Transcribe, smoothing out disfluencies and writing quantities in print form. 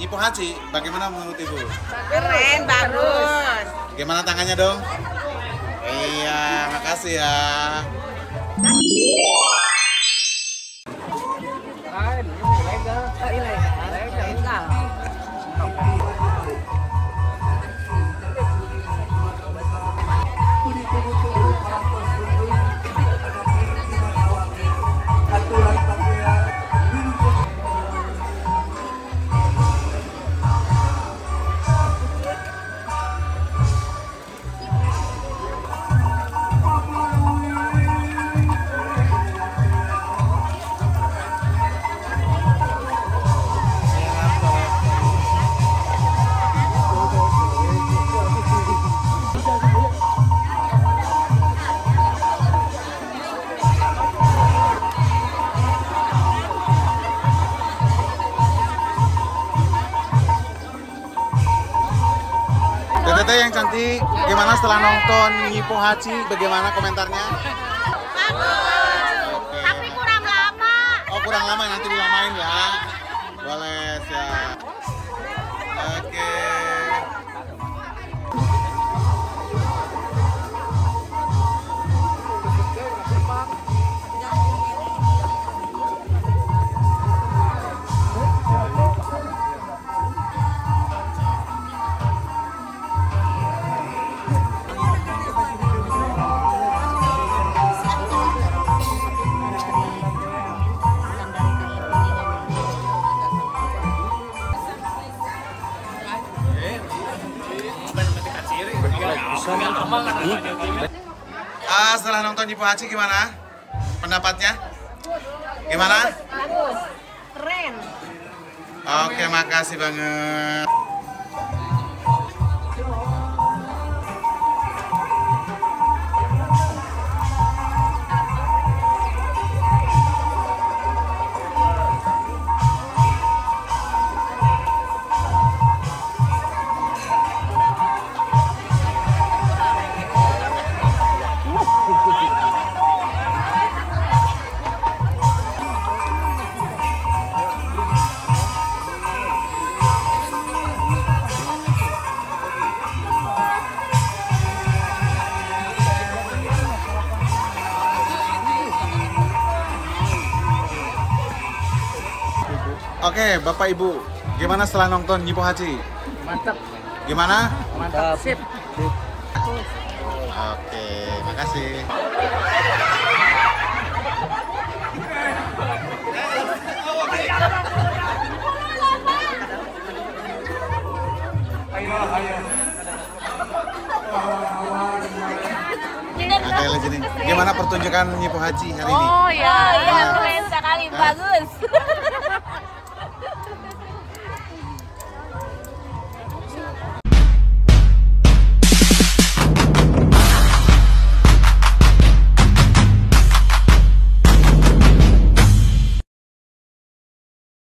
Nyipo Haji, bagaimana menurut Ibu? Keren, bagus. Gimana tangannya dong? Iya, makasih ya. Teteh yang cantik, gimana setelah nonton Nyipo Haji? Bagaimana komentarnya? Bagus. Tapi kurang lama. Oh, kurang lama, nanti dilamain ya. Boleh, siap. Oke. Setelah nonton Nyipo Haji gimana? Pendapatnya? Gimana? Bagus. Keren. Oke, makasih banget. Oke, Bapak Ibu, gimana setelah nonton Nyipo Haji? Mantap. Gimana? Mantap. Sip. Oke, makasih. Oke, Legend. Gimana pertunjukan Nyipo Haji hari ini? Oh ya, keren sekali, bagus.